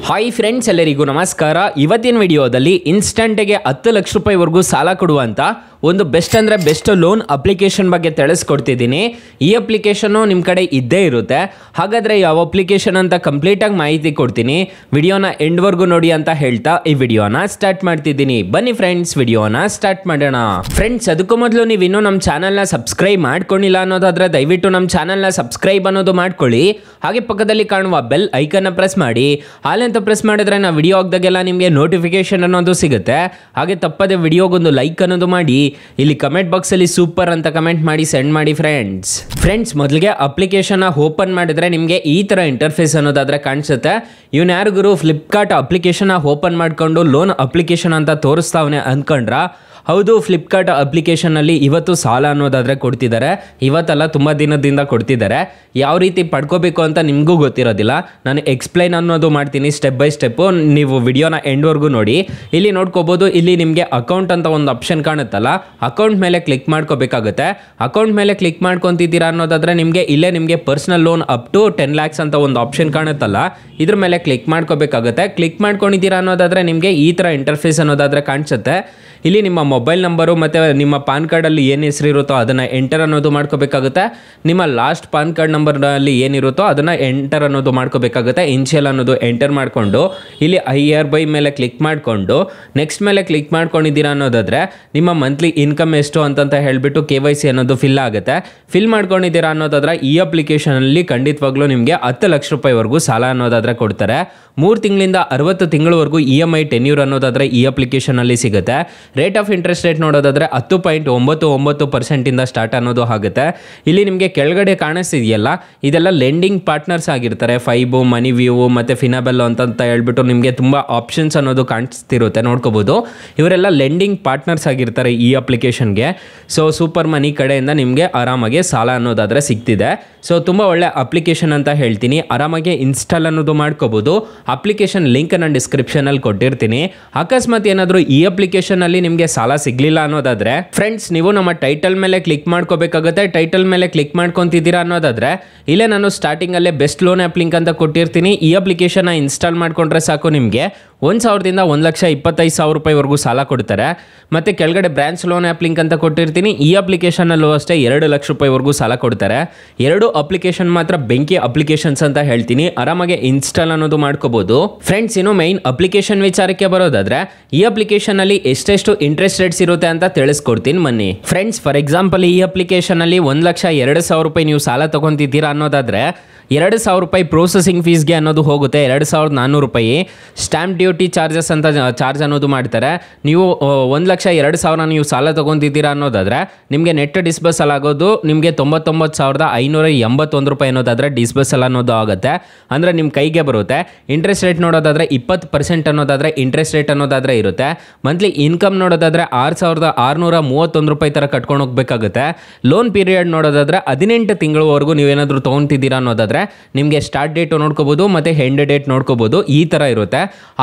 Hi friends, ಎಲ್ಲರಿಗೂ ನಮಸ್ಕಾರ. ಇವತ್ತಿನ ವಿಡಿಯೋದಲ್ಲಿ ಇನ್ಸ್ಟಂಟ್ಗೆ 10 ಲಕ್ಷ ರೂಪಾಯಿವರೆಗೂ ಸಾಲ ಕೊಡುವಂಥ ಒಂದು ಬೆಸ್ಟ್ ಅಂದರೆ ಬೆಸ್ಟ್ ಲೋನ್ ಅಪ್ಲಿಕೇಶನ್ ಬಗ್ಗೆ ತಿಳಿಸ್ಕೊಡ್ತಿದ್ದೀನಿ. ಈ ಅಪ್ಲಿಕೇಶನ್ನು ನಿಮ್ಮ ಕಡೆ ಇದ್ದೇ ಇರುತ್ತೆ. ಹಾಗಾದರೆ ಯಾವ ಅಪ್ಲಿಕೇಶನ್ ಅಂತ ಕಂಪ್ಲೀಟಾಗಿ ಮಾಹಿತಿ ಕೊಡ್ತೀನಿ. ವಿಡಿಯೋನ ಎಂಡ್ವರೆಗೂ ನೋಡಿ ಅಂತ ಹೇಳ್ತಾ ಈ ವಿಡಿಯೋನ ಸ್ಟಾರ್ಟ್ ಮಾಡ್ತಿದ್ದೀನಿ. ಬನ್ನಿ ಫ್ರೆಂಡ್ಸ್, ವಿಡಿಯೋನ ಸ್ಟಾರ್ಟ್ ಮಾಡೋಣ. ಫ್ರೆಂಡ್ಸ್, ಅದಕ್ಕೂ ಮೊದಲು ನೀವು ಇನ್ನೂ ನಮ್ಮ ಚಾನಲ್ನ ಸಬ್ಸ್ಕ್ರೈಬ್ ಮಾಡ್ಕೊಂಡಿಲ್ಲ ಅನ್ನೋದಾದರೆ ದಯವಿಟ್ಟು ನಮ್ಮ ಚಾನಲ್ನ ಸಬ್ಸ್ಕ್ರೈಬ್ ಅನ್ನೋದು ಮಾಡ್ಕೊಳ್ಳಿ. ಹಾಗೆ ಪಕ್ಕದಲ್ಲಿ ಕಾಣುವ ಬೆಲ್ ಐಕನ್ನ ಪ್ರೆಸ್ ಮಾಡಿ. ಹಾಲಂತ ಪ್ರೆಸ್ ಮಾಡಿದ್ರೆ ನಾವು ವಿಡಿಯೋ ಹಾಕಿದಾಗೆಲ್ಲ ನಿಮಗೆ ನೋಟಿಫಿಕೇಶನ್ ಅನ್ನೋದು ಸಿಗುತ್ತೆ. ಹಾಗೆ ತಪ್ಪದೆ ವಿಡಿಯೋಗೊಂದು ಲೈಕ್ ಅನ್ನೋದು ಮಾಡಿ. ಇಲ್ಲಿ ಕಮೆಂಟ್ ಬಾಕ್ಸ್ ಅಲ್ಲಿ ಸೂಪರ್ ಅಂತ ಕಮೆಂಟ್ ಮಾಡಿ ಸೆಂಡ್ ಮಾಡಿ ಫ್ರೆಂಡ್ಸ್. ಮೊದಲಿಗೆ ಅಪ್ಲಿಕೇಶನ್ ಓಪನ್ ಮಾಡಿದ್ರೆ ನಿಮಗೆ ಈ ತರ ಇಂಟರ್ಫೇಸ್ ಅನ್ನೋದಾದ್ರೆ ಕಾಣಿಸುತ್ತೆ. ಇವನ್ ಯಾರು ಗುರು ಫ್ಲಿಪ್ಕಾರ್ಟ್ ಅಪ್ಲಿಕೇಶನ್ ಓಪನ್ ಮಾಡ್ಕೊಂಡು ಲೋನ್ ಅಪ್ಲಿಕೇಶನ್ ಅಂತ ತೋರಿಸ್ತಾವನೆ ಅನ್ಕೊಂಡ್ರ? ಹೌದು, ಫ್ಲಿಪ್ಕಾರ್ಟ್ ಅಪ್ಲಿಕೇಶನಲ್ಲಿ ಇವತ್ತು ಸಾಲ ಅನ್ನೋದಾದರೆ ಕೊಡ್ತಿದ್ದಾರೆ. ಇವತ್ತಲ್ಲ, ತುಂಬ ದಿನದಿಂದ ಕೊಡ್ತಿದ್ದಾರೆ. ಯಾವ ರೀತಿ ಪಡ್ಕೋಬೇಕು ಅಂತ ನಿಮಗೂ ಗೊತ್ತಿರೋದಿಲ್ಲ. ನಾನು ಎಕ್ಸ್ಪ್ಲೈನ್ ಅನ್ನೋದು ಮಾಡ್ತೀನಿ ಸ್ಟೆಪ್ ಬೈ ಸ್ಟೆಪ್ಪು. ನೀವು ವಿಡಿಯೋನ ಎಂಡ್ವರೆಗೂ ನೋಡಿ. ಇಲ್ಲಿ ನೋಡ್ಕೋಬೋದು, ಇಲ್ಲಿ ನಿಮಗೆ ಅಕೌಂಟ್ ಅಂತ ಒಂದು ಆಪ್ಷನ್ ಕಾಣುತ್ತಲ್ಲ, ಅಕೌಂಟ್ ಮೇಲೆ ಕ್ಲಿಕ್ ಮಾಡ್ಕೋಬೇಕಾಗುತ್ತೆ. ಅಕೌಂಟ್ ಮೇಲೆ ಕ್ಲಿಕ್ ಮಾಡ್ಕೊತಿದ್ದೀರಾ ಅನ್ನೋದಾದರೆ ನಿಮಗೆ ನಿಮಗೆ personal loan up to 10 lakhs ಅಂತ ಒಂದು ಆಪ್ಷನ್ ಕಾಣುತ್ತಲ್ಲ, ಇದ್ರ ಮೇಲೆ ಕ್ಲಿಕ್ ಮಾಡ್ಕೋಬೇಕಾಗುತ್ತೆ. ಕ್ಲಿಕ್ ಮಾಡ್ಕೊಂಡಿದ್ದೀರಾ ಅನ್ನೋದಾದರೆ ನಿಮಗೆ ಈ ಥರ ಇಂಟರ್ಫೇಸ್ ಅನ್ನೋದಾದರೆ ಕಾಣಿಸುತ್ತೆ. ಇಲ್ಲಿ ನಿಮ್ಮ ಮೊಬೈಲ್ ನಂಬರು ಮತ್ತು ನಿಮ್ಮ ಪಾನ್ ಕಾರ್ಡಲ್ಲಿ ಏನು ಹೆಸರು ಇರುತ್ತೋ ಅದನ್ನು ಎಂಟರ್ ಅನ್ನೋದು ಮಾಡ್ಕೋಬೇಕಾಗುತ್ತೆ. ನಿಮ್ಮ ಲಾಸ್ಟ್ ಪಾನ್ ಕಾರ್ಡ್ ನಂಬರ್ನಲ್ಲಿ ಏನಿರುತ್ತೋ ಅದನ್ನು ಎಂಟರ್ ಅನ್ನೋದು ಮಾಡ್ಕೋಬೇಕಾಗುತ್ತೆ. ಇನ್ಷಿಯಲ್ ಅನ್ನೋದು ಎಂಟರ್ ಮಾಡಿಕೊಂಡು ಇಲ್ಲಿ IRB ಮೇಲೆ ಕ್ಲಿಕ್ ಮಾಡಿಕೊಂಡು ನೆಕ್ಸ್ಟ್ ಮೇಲೆ ಕ್ಲಿಕ್ ಮಾಡ್ಕೊಂಡಿದ್ದೀರಾ ಅನ್ನೋದಾದರೆ ನಿಮ್ಮ ಮಂತ್ಲಿ ಇನ್ಕಮ್ ಎಷ್ಟು ಅಂತಂತ ಹೇಳಿಬಿಟ್ಟು KYC ಅನ್ನೋದು ಫಿಲ್ ಆಗುತ್ತೆ. ಫಿಲ್ ಮಾಡ್ಕೊಂಡಿದ್ದೀರಾ ಅನ್ನೋದಾದರೆ ಈ ಅಪ್ಲಿಕೇಶನಲ್ಲಿ ಖಂಡಿತವಾಗ್ಲೂ ನಿಮಗೆ 10 ಲಕ್ಷ ರೂಪಾಯಿವರೆಗೂ ಸಾಲ ಅನ್ನೋದಾದರೆ ಕೊಡ್ತಾರೆ. 3 ತಿಂಗಳಿಂದ 60 ತಿಂಗಳವರೆಗೂ EMI ಟೆನ್ಯೂರ್ ಅನ್ನೋದಾದರೆ ಈ ಅಪ್ಲಿಕೇಶನಲ್ಲಿ ಸಿಗುತ್ತೆ. ರೇಟ್ ಆಫ್ ಇಂಟ್ರೆಸ್ಟ್ ರೇಟ್ ನೋಡೋದಾದರೆ 10.99% ಇಂದ ಸ್ಟಾರ್ಟ್ ಅನ್ನೋದು ಆಗುತ್ತೆ. ಇಲ್ಲಿ ನಿಮಗೆ ಕೆಳಗಡೆ ಕಾಣಿಸ್ತಿದೆಯಲ್ಲ, ಇದೆಲ್ಲ ಲೆಂಡಿಂಗ್ ಪಾರ್ಟ್ನರ್ಸ್ ಆಗಿರ್ತಾರೆ. ಫೈಬು, ಮನಿವ್ಯೂ ಮತ್ತು ಫಿನಾಬೆಲ್ ಅಂತ ಹೇಳ್ಬಿಟ್ಟು ನಿಮಗೆ ತುಂಬ ಆಪ್ಷನ್ಸ್ ಅನ್ನೋದು ಕಾಣಿಸ್ತಿರುತ್ತೆ, ನೋಡ್ಕೋಬೋದು. ಇವರೆಲ್ಲ ಲೆಂಡಿಂಗ್ ಪಾರ್ಟ್ನರ್ಸ್ ಆಗಿರ್ತಾರೆ ಈ ಅಪ್ಲಿಕೇಶನ್ಗೆ. ಸೊ ಸೂಪರ್ ಮನಿ ಕಡೆಯಿಂದ ನಿಮಗೆ ಆರಾಮಾಗಿ ಸಾಲ ಅನ್ನೋದಾದರೆ ಸಿಗ್ತಿದೆ. ಸೊ ತುಂಬ ಒಳ್ಳೆ ಅಪ್ಲಿಕೇಶನ್ ಅಂತ ಹೇಳ್ತೀನಿ. ಆರಾಮಾಗಿ ಇನ್ಸ್ಟಾಲ್ ಅನ್ನೋದು ಮಾಡ್ಕೋಬೋದು. ಅಪ್ಲಿಕೇಶನ್ ಲಿಂಕ್ ನಾನು ಡಿಸ್ಕ್ರಿಪ್ಷನಲ್ಲಿ ಕೊಟ್ಟಿರ್ತೀನಿ. ಅಕಸ್ಮಾತ್ ಏನಾದರೂ ಈ ಅಪ್ಲಿಕೇಶನಲ್ಲಿ ನಿಮಗೆ ಸಾಲ ಸಿಗಲಿಲ್ಲ ಅನ್ನೋದಾದರೆ ಫ್ರೆಂಡ್ಸ್, ನೀವು ನಮ್ಮ ಟೈಟಲ್ ಮೇಲೆ ಕ್ಲಿಕ್ ಮಾಡ್ಕೋಬೇಕಾಗುತ್ತೆ. ಟೈಟಲ್ ಮೇಲೆ ಕ್ಲಿಕ್ ಮಾಡ್ಕೊತಿದ್ದೀರಾ ಅನ್ನೋದಾದರೆ ಇಲ್ಲೇ ನಾನು ಸ್ಟಾರ್ಟಿಂಗಲ್ಲೇ ಬೆಸ್ಟ್ ಲೋನ್ ಆ್ಯಪ್ ಲಿಂಕ್ ಅಂತ ಕೊಟ್ಟಿರ್ತೀನಿ. ಈ ಅಪ್ಲಿಕೇಶನ್ನ ಇನ್ಸ್ಟಾಲ್ ಮಾಡ್ಕೊಂಡ್ರೆ ಸಾಕು, ನಿಮಗೆ 1,000ದಿಂದ 1,25,000 ರೂಪಾಯಿವರೆಗೂ ಸಾಲ ಕೊಡ್ತಾರೆ. ಮತ್ತು ಕೆಳಗಡೆ ಬ್ರಾಂಚ್ ಲೋನ್ ಆ್ಯಪ್ ಲಿಂಕ್ ಅಂತ ಕೊಟ್ಟಿರ್ತೀನಿ. ಈ ಅಪ್ಲಿಕೇಶನಲ್ಲೂ ಅಷ್ಟೇ 2 ಲಕ್ಷ ರೂಪಾಯಿವರೆಗೂ ಸಾಲ ಕೊಡ್ತಾರೆ. 2 ಅಪ್ಲಿಕೇಶನ್ ಮಾತ್ರ ಬೆಂಕಿ ಅಪ್ಲಿಕೇಶನ್ಸ್ ಅಂತ ಹೇಳ್ತೀನಿ. ಆರಾಮಾಗಿ ಇನ್ಸ್ಟಾಲ್ ಅನ್ನೋದು ಮಾಡ್ಕೋಬಹುದು. ಫ್ರೆಂಡ್ಸ್, ಇನ್ನು ಮೈನ್ ಅಪ್ಲಿಕೇಶನ್ ವಿಚಾರಕ್ಕೆ ಬರೋದಾದ್ರೆ ಈ ಅಪ್ಲಿಕೇಶನ್ ಅಲ್ಲಿ ಎಷ್ಟೆಷ್ಟು ಇಂಟ್ರೆಸ್ಟ್ ರೇಟ್ಸ್ ಇರುತ್ತೆ ಅಂತ ತಿಳಿಸ್ಕೊಡ್ತೀನಿ ಬನ್ನಿ. ಫ್ರೆಂಡ್ಸ್, ಫಾರ್ ಎಕ್ಸಾಂಪಲ್ ಈ ಅಪ್ಲಿಕೇಶನ್ ಅಲ್ಲಿ 1,02,000 ರೂಪಾಯಿ ನೀವು ಸಾಲ ತಗೊಂತಿದ್ದೀರಾ ಅನ್ನೋದಾದ್ರೆ 2,000 ರೂಪಾಯಿ ಪ್ರೋಸೆಸಿಂಗ್ ಫೀಸ್ಗೆ ಅನ್ನೋದು ಹೋಗುತ್ತೆ. 2,400 ರೂಪಾಯಿ ಸ್ಟ್ಯಾಂಪ್ ಡ್ಯೂಟಿ ಚಾರ್ಜಸ್ ಅಂತ ಚಾರ್ಜ್ ಅನ್ನೋದು ಮಾಡ್ತಾರೆ. ನೀವು 1,02,000 ನೀವು ಸಾಲ ತಗೊಂತಿದ್ದೀರಾ ಅನ್ನೋದಾದರೆ ನಿಮಗೆ ನೆಟ್ ಡಿಸ್ಬರ್ಸಲ್ ಆಗೋದು ನಿಮಗೆ 99,581 ರೂಪಾಯಿ ಅನ್ನೋದಾದರೆ ಡಿಸ್ಬರ್ಸಲ್ ಅನ್ನೋದು ಆಗುತ್ತೆ. ಅಂದರೆ ನಿಮ್ಮ ಕೈಗೆ ಬರುತ್ತೆ. ಇಂಟ್ರೆಸ್ಟ್ ರೇಟ್ ನೋಡೋದಾದರೆ 20% ಅನ್ನೋದಾದರೆ ಇಂಟ್ರೆಸ್ಟ್ ರೇಟ್ ಅನ್ನೋದಾದರೆ ಇರುತ್ತೆ. ಮಂತ್ಲಿ ಇನ್ಕಮ್ ನೋಡೋದಾದರೆ 6,631 ರೂಪಾಯಿ ಥರ ಕಟ್ಕೊಂಡು ಹೋಗಬೇಕಾಗುತ್ತೆ. ಲೋನ್ ಪೀರಿಯಡ್ ನೋಡೋದಾದರೆ 18 ತಿಂಗಳವರೆಗೂ ನೀವೇನಾದರೂ ತೊಗೊತಿದ್ದೀರಾ ಅನ್ನೋದಾದರೆ ನಿಮಗೆ ಸ್ಟಾರ್ಟ್ ಡೇಟ್ ನೋಡ್ಕೋಬಹುದು ಮತ್ತು ಎಂಡ್ ಡೇಟ್ ನೋಡ್ಕೋಬಹುದು. ಈ ತರ ಇರುತ್ತೆ.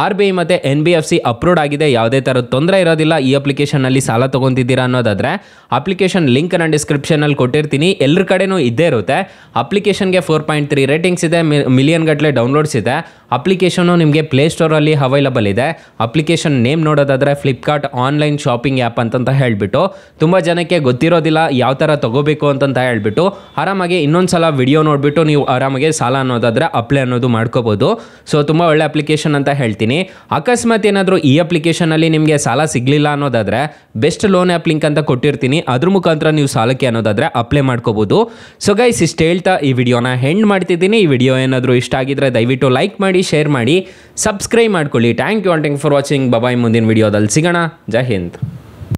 RBI ಮತ್ತು NBFC ಅಪ್ರೂವ್ಡ್ ಆಗಿದೆ. ಯಾವುದೇ ತರದ ತೊಂದರೆ ಇರೋದಿಲ್ಲ. ಈ ಅಪ್ಲಿಕೇಶನ್ ಅಲ್ಲಿ ಸಾಲ ತಗೊಂತಿದ್ದೀರಾ ಅನ್ನೋದಾದ್ರೆ ಅಪ್ಲಿಕೇಶನ್ ಲಿಂಕ್ ನಾನು ಡಿಸ್ಕ್ರಿಪ್ಷನ್ ಅಲ್ಲಿ ಕೊಟ್ಟಿರ್ತೀನಿ. ಎಲ್ಲರ ಕಡೆನೂ ಇದ್ದೇ ಇರುತ್ತೆ. ಅಪ್ಲಿಕೇಶನ್ಗೆ 4.3 ರೇಟಿಂಗ್ಸ್ ಇದೆ. ಮಿಲಿಯನ್ ಗಟ್ಟಲೆ ಡೌನ್ಲೋಡ್ಸ್ ಇದೆ. ಅಪ್ಲಿಕೇಶನ್ ನಿಮಗೆ ಪ್ಲೇ ಸ್ಟೋರ್ ಅಲ್ಲಿ ಅವೈಲಬಲ್ ಇದೆ. ಅಪ್ಲಿಕೇಶನ್ ನೇಮ್ ನೋಡೋದಾದ್ರೆ ಫ್ಲಿಪ್ಕಾರ್ಟ್ ಆನ್ಲೈನ್ ಶಾಪಿಂಗ್ ಆ್ಯಪ್ ಅಂತ ಹೇಳ್ಬಿಟ್ಟು ತುಂಬಾ ಜನಕ್ಕೆ ಗೊತ್ತಿರೋದಿಲ್ಲ ಯಾವ ತರ ತಗೋಬೇಕು ಅಂತ ಹೇಳ್ಬಿಟ್ಟು. ಆರಾಮಾಗಿ ಇನ್ನೊಂದ್ಸಲ ವಿಡಿಯೋ ನೋಡ್ಬಿಟ್ಟು ನೀವು ಆರಾಮಾಗಿ ಸಾಲ ಅನ್ನೋದಾದ್ರೆ ಅಪ್ಲೈ ಅನ್ನೋದು ಮಾಡ್ಕೋಬಹುದು. ಸೊ ತುಂಬಾ ಒಳ್ಳೆ ಅಪ್ಲಿಕೇಶನ್ ಅಂತ ಹೇಳ್ತೀನಿ. ಅಕಸ್ಮಾತ್ ಏನಾದರೂ ಈ ಅಪ್ಲಿಕೇಶನ್ ಅಲ್ಲಿ ನಿಮಗೆ ಸಾಲ ಸಿಗ್ಲಿಲ್ಲ ಅನ್ನೋದಾದ್ರೆ ಬೆಸ್ಟ್ ಲೋನ್ ಆ್ಯಪ್ ಲಿಂಕ್ ಅಂತ ಕೊಟ್ಟಿರ್ತೀನಿ. ಅದ್ರ ಮುಖಾಂತರ ನೀವು ಸಾಲಕ್ಕೆ ಅನ್ನೋದಾದ್ರೆ ಅಪ್ಲೈ ಮಾಡ್ಕೋಬಹುದು. ಸೊ ಗೈಸ್, ಇಷ್ಟು ಹೇಳ್ತಾ ಈ ವಿಡಿಯೋನ ಎಂಡ್ ಮಾಡ್ತಿದ್ದೀನಿ. ಈ ವಿಡಿಯೋ ಏನಾದರೂ ಇಷ್ಟ ಆಗಿದ್ರೆ ದಯವಿಟ್ಟು ಲೈಕ್ ಮಾಡಿ, ಶೇರ್ ಮಾಡಿ, ಸಬ್ಸ್ಕ್ರೈಬ್ ಮಾಡ್ಕೊಳ್ಳಿ. Thank you for watching. Bye. ಮುಂದಿನ ವಿಡಿಯೋದಲ್ಲಿ ಸಿಗೋಣ. ಜೈ ಹಿಂದ್.